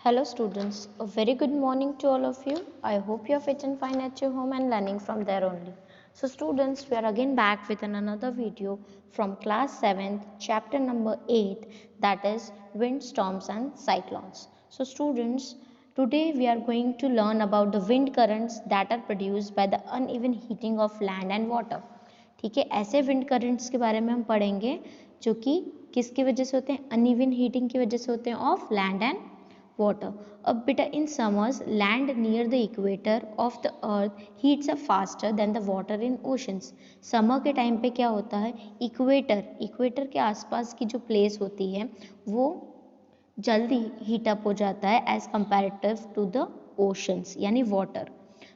Hello students, a very good morning to all of you. I hope you are fit and fine at your home and learning from there only. So students, we are again back with another video from class 7th, chapter number 8, that is wind, storms and cyclones. So students, today we are going to learn about the wind currents that are produced by the uneven heating of land and water. ठीक है, ऐसे wind currents के बारे में हम पढ़ेंगे जो कि किसकी वजह से होते हैं, अनइवन हीटिंग की वजह से होते हैं of land and water. Beta, in summers, land near the equator of the earth heats up faster than the water in oceans. Summer के टाइम पे क्या होता है, इक्वेटर के आसपास की जो प्लेस होती है वो जल्दी हीट अप हो जाता है as comparative to the oceans यानी water.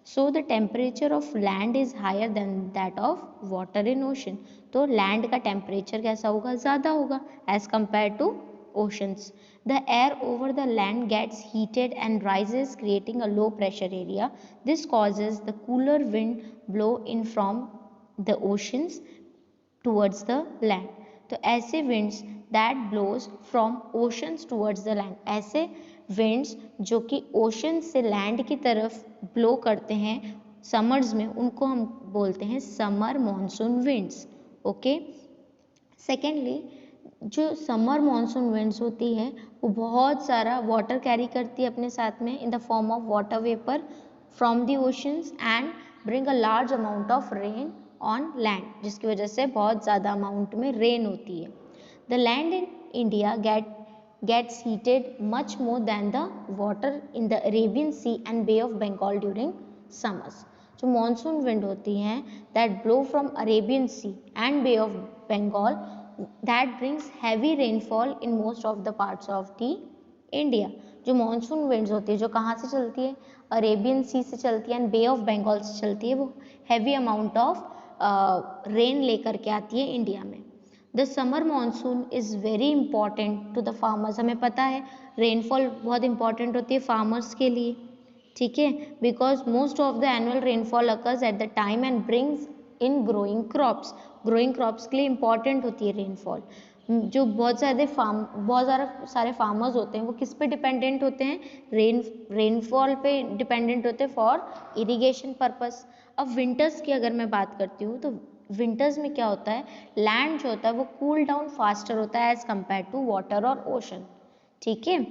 So the temperature of land is higher then that of water in ocean. तो लैंड का टेम्परेचर कैसा होगा, ज़्यादा होगा as compare to oceans. The air over the land gets heated and rises, creating a low pressure area. This causes the cooler wind blow in from the oceans towards the land. तो ऐसे winds that blows from oceans towards the land, ऐसे winds जो कि ocean से land की तरफ blow करते हैं summers में, उनको हम बोलते हैं summer monsoon winds. Okay. Secondly, जो समर मानसून विंड्स होती है वो बहुत सारा वाटर कैरी करती है अपने साथ में इन the form of water vapour from the oceans and bring a large amount of rain on land, जिसकी वजह से बहुत ज़्यादा अमाउंट में रेन होती है. The land in India gets heated much more than the water in the Arabian Sea and Bay of Bengal during summers. जो monsoon wind होती हैं that blow from Arabian sea and bay of Bengal, that brings heavy rainfall in most of the parts of the India. जो monsoon winds होती है जो कहाँ से चलती है, अरेबियन सी से चलती है एंड बे ऑफ बंगाल से चलती है, वो हैवी अमाउंट ऑफ रेन लेकर के आती है इंडिया में. The summer monsoon is very important to the farmers. हमें पता है रेनफॉल बहुत इंपॉर्टेंट होती है फार्मर्स के लिए, ठीक है, because most of the annual rainfall occurs at the time and brings in growing crops के लिए इंपॉर्टेंट होती है रेनफॉल. जो बहुत सारे फार्मर्स होते हैं वो किस पे डिपेंडेंट होते हैं, रेनफॉल पे डिपेंडेंट होते हैं फॉर इरिगेशन पर्पस. अब विंटर्स की अगर मैं बात करती हूँ तो विंटर्स में क्या होता है, लैंड जो होता है वो कूल डाउन फास्टर होता है एज कंपेयर टू वाटर और ओशन. ठीक है,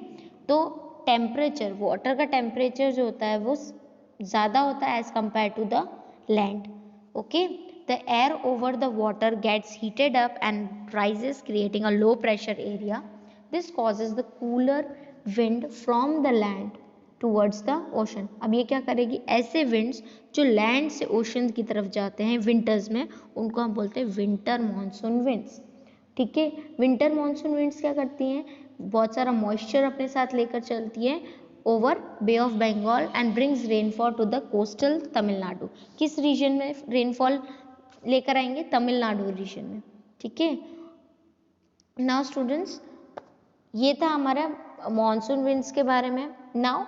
तो टेम्परेचर, वाटर का टेम्परेचर जो होता है वो ज़्यादा होता है as compare to the land. Okay, the air over the water gets heated up and rises, creating a low pressure area. This causes the cooler wind from the land towards the ocean. अब ये क्या करेगी, ऐसे winds जो land से ocean की तरफ जाते हैं winters में, उनको हम बोलते हैं winter monsoon winds. ठीक है, winter monsoon winds क्या करती हैं, बहुत सारा moisture अपने साथ लेकर चलती है over bay of Bengal and brings rainfall to the coastal Tamil Nadu. किस रीजन में रेनफॉल लेकर आएंगे, तमिलनाडु रीजन में. ठीक है, नाउ स्टूडेंट्स ये था हमारा मॉनसून विंड्स के बारे में. Now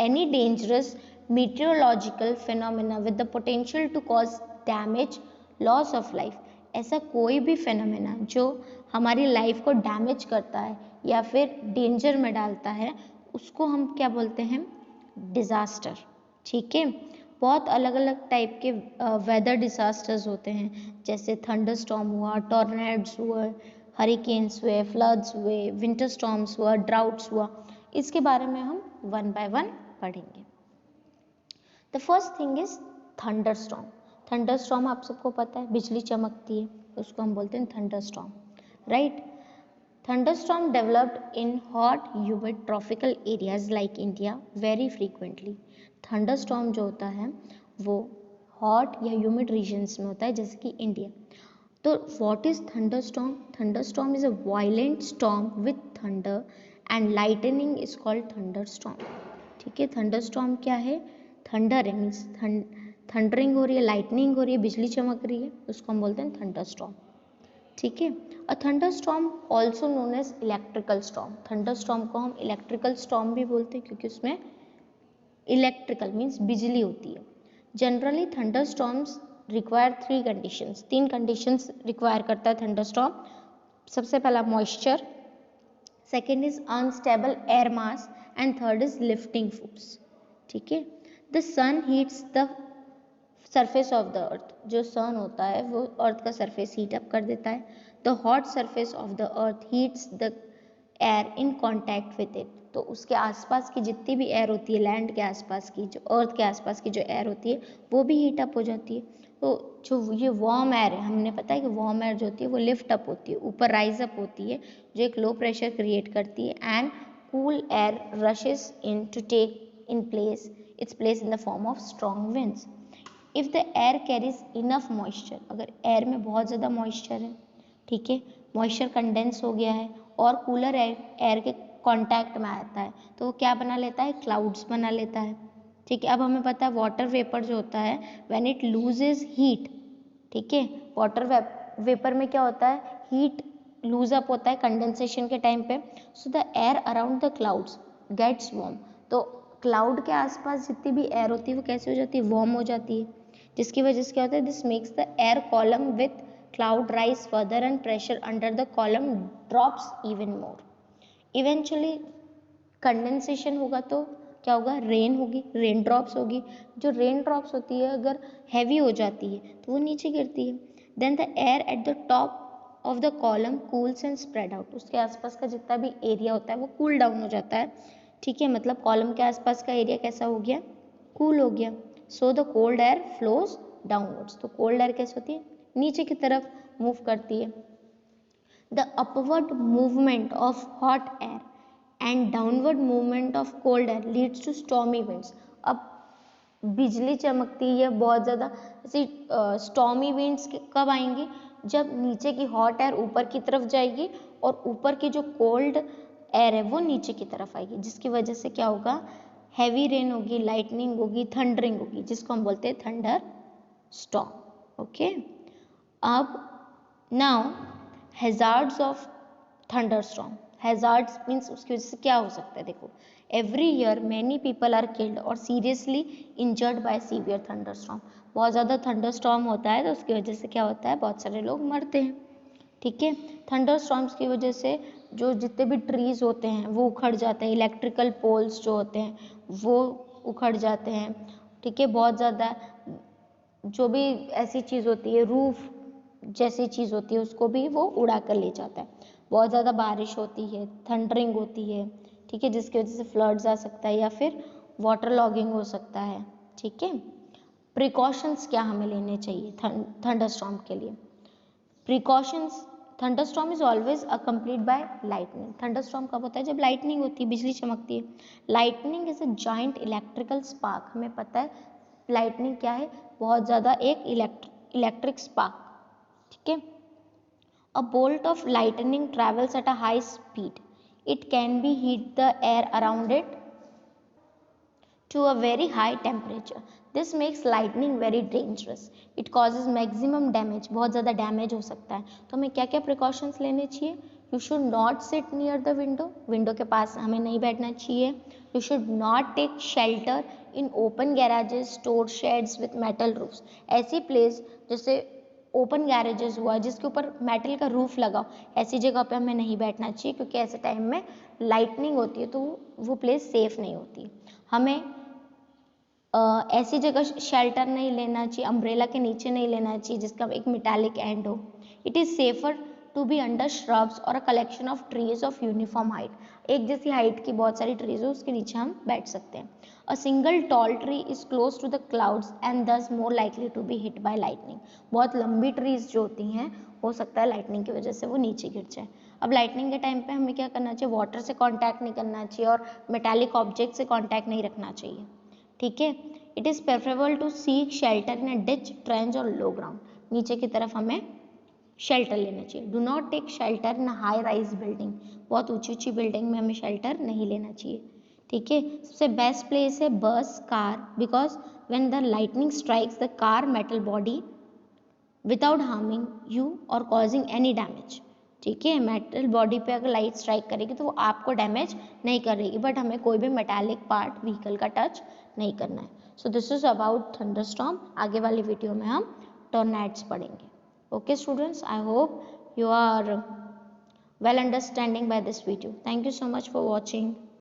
any dangerous meteorological phenomena with the potential to cause damage, loss of life, ऐसा कोई भी फिनोमेना जो हमारी लाइफ को डैमेज करता है या फिर डेंजर में डालता है उसको हम क्या बोलते हैं, डिज़ास्टर. ठीक है, बहुत अलग अलग टाइप के वेदर डिज़ास्टर्स होते हैं, जैसे थंडर स्टॉर्म हुआ, टॉर्नेड्स हुए, हरिकेन्स हुए, फ्लड्स हुए, विंटर स्टॉर्म्स हुआ, ड्राउट्स हुआ. इसके बारे में हम वन बाय वन पढ़ेंगे. The first thing is thunder storm. Thunder storm आप सबको पता है, बिजली चमकती है, उसको हम बोलते हैं thunder storm, right. Thunderstorm developed in hot, humid tropical areas like India very frequently. Thunderstorm जो होता है वो hot या humid regions में होता है जैसे कि इंडिया. तो what is thunderstorm? Thunderstorm is a violent storm with thunder and lightning is called thunderstorm. ठीक है, thunderstorm क्या है, thunder है, मीन्स थंडरिंग हो रही है, लाइटनिंग हो रही है, बिजली चमक रही है, उसको हम बोलते हैं थंडरस्टॉर्म. ठीक है, a thunderstorm also known as electrical storm. Thunderstorm को हम इलेक्ट्रिकल स्टॉर्म भी बोलते हैं क्योंकि उसमें इलेक्ट्रिकल मीन्स बिजली होती है. जनरली थंडरस्टॉर्म्स रिक्वायर तीन कंडीशंस रिक्वायर करता है थंडरस्टॉर्म. सबसे पहला moisture, second is unstable air mass and third is lifting force. ठीक है. The sun heats the surface of the earth. जो सन होता है वो अर्थ का सरफेस हीट अप कर देता है. The hot surface of the earth heats the air in contact with it. तो उसके आसपास की जितनी भी एयर होती है, लैंड के आसपास की, जो अर्थ के आसपास की जो एयर होती है वो भी हीट अप हो जाती है. तो जो ये वार्म एयर है, हमने पता है कि वार्म एयर जो होती है वो लिफ्ट अप होती है, ऊपर राइज अप होती है, जो एक लो प्रेशर क्रिएट करती है. And cool air rushes in to take in place its place in the form of strong winds. If the air carries enough moisture, अगर एयर में बहुत ज़्यादा मॉइस्चर है, ठीक है, मॉइस्चर कंडेंस हो गया है और कूलर एयर के कांटेक्ट में आता है, तो वो क्या बना लेता है, क्लाउड्स बना लेता है. ठीक है. अब हमें पता है वाटर वेपर जो होता है व्हेन इट लूजेज हीट, ठीक है, वाटर वेपर में क्या होता है, हीट लूज अप होता है कंडेंसेशन के टाइम पे. So the air around the clouds gets warm. तो क्लाउड के आसपास जितनी भी एयर होती है वो कैसे हो जाती है, वार्म हो जाती है, जिसकी वजह से क्या होता है, this makes the air column with cloud rise further and pressure under the column drops even more. Eventually condensation होगा तो क्या होगा, रेन होगी, रेन ड्रॉप्स होगी. जो रेन ड्रॉप्स होती है अगर हैवी हो जाती है तो वो नीचे गिरती है. Then the air at the top of the column cools and spread out. उसके आसपास का जितना भी एरिया होता है वो कूल डाउन हो जाता है. ठीक है, मतलब कॉलम के आसपास का एरिया कैसा हो गया, कूल हो गया. So the cold air flows downwards. तो कोल्ड एयर कैसे होती है, नीचे की तरफ मूव करती है. The upward movement of hot air and downward movement of cold air leads to stormy winds. अब बिजली चमकती है बहुत ज़्यादा, ऐसी स्टॉर्मी विंड्स कब आएंगी, जब नीचे की हॉट एयर ऊपर की तरफ जाएगी और ऊपर की जो कोल्ड एयर है वो नीचे की तरफ आएगी, जिसकी वजह से क्या होगा, हैवी रेन होगी, लाइटनिंग होगी, थंडरिंग होगी, जिसको हम बोलते हैं थंडर स्टॉर्म. ओके. अब now hazards of thunderstorm. Hazards means उसकी वजह से क्या हो सकता है, देखो, every year many people are killed और seriously injured by severe thunderstorm. बहुत ज़्यादा थंडरस्टॉर्म होता है तो उसकी वजह से क्या होता है, बहुत सारे लोग मरते हैं. ठीक है. थंडरस्टॉर्म्स की वजह से जो जितने भी ट्रीज होते हैं वो उखड़ जाते हैं, इलेक्ट्रिकल पोल्स जो होते हैं वो उखड़ जाते हैं. ठीक है. बहुत ज़्यादा जो भी ऐसी चीज़ होती है, रूफ जैसी चीज़ होती है, उसको भी वो उड़ा कर ले जाता है. बहुत ज़्यादा बारिश होती है, थंडरिंग होती है, ठीक है, जिसकी वजह से फ्लड्स आ सकता है या फिर वाटर लॉगिंग हो सकता है. ठीक है. प्रिकॉशंस क्या हमें लेने चाहिए थंडरस्टॉर्म के लिए. Precautions, thunderstorm is always accomplete by lightning. Thunderstorm कब होता है, जब लाइटनिंग होती है, बिजली चमकती है. Lightning is a giant electrical spark. हमें पता है लाइटनिंग क्या है, बहुत ज़्यादा एक इलेक्ट्रिक स्पार्क. ठीक है. A bolt of lightning travels at a high speed. It can be heat the air around it to a very high temperature. This makes lightning very dangerous. It causes maximum damage. बहुत ज़्यादा damage हो सकता है. तो हमें क्या क्या precautions लेने चाहिए. You should not sit near the window. Window के पास हमें नहीं बैठना चाहिए. You should not take shelter in open garages, store sheds with metal roofs. ऐसी प्लेस जैसे ओपन गैरेजेस हुआ जिसके ऊपर मेटल का रूफ लगा, ऐसी जगह पे हमें नहीं बैठना चाहिए, क्योंकि ऐसे टाइम में लाइटनिंग होती है तो वो प्लेस सेफ नहीं होती. हमें ऐसी जगह शेल्टर नहीं लेना चाहिए, अम्ब्रेला के नीचे नहीं लेना चाहिए जिसका एक मेटालिक एंड हो. It is safer to be under shrubs और a collection of trees of uniform height. एक जैसी हाइट की बहुत सारी ट्रीज हो उसके नीचे हम बैठ सकते हैं. A single tall tree is close to the clouds and thus more likely to be hit by lightning. बहुत लंबी ट्रीज जो होती हैं हो सकता है लाइटनिंग की वजह से वो नीचे गिर जाए. अब लाइटनिंग के टाइम पे हमें क्या करना चाहिए, वाटर से कांटेक्ट नहीं करना चाहिए और मेटालिक ऑब्जेक्ट से कांटेक्ट नहीं रखना चाहिए. ठीक है. It is preferable to seek shelter in a ditch, trench और लो ग्राउंड. नीचे की तरफ हमें शेल्टर लेना चाहिए. Do not take shelter in high rise building. बहुत ऊंची ऊंची बिल्डिंग में हमें शेल्टर नहीं लेना चाहिए. ठीक है. सबसे बेस्ट प्लेस है बस, car, because when the lightning strikes the car metal body without harming you और कॉजिंग एनी डैमेज. ठीक है. मेटल बॉडी पे अगर लाइट स्ट्राइक करेगी तो वो आपको डैमेज नहीं करेगी, बट हमें कोई भी मेटालिक पार्ट व्हीकल का टच नहीं करना है. So this is about thunderstorm. आगे वाली वीडियो में हम टॉर्नेड्स पढ़ेंगे. Okay students, I hope you are well understanding by this video. Thank you so much for watching.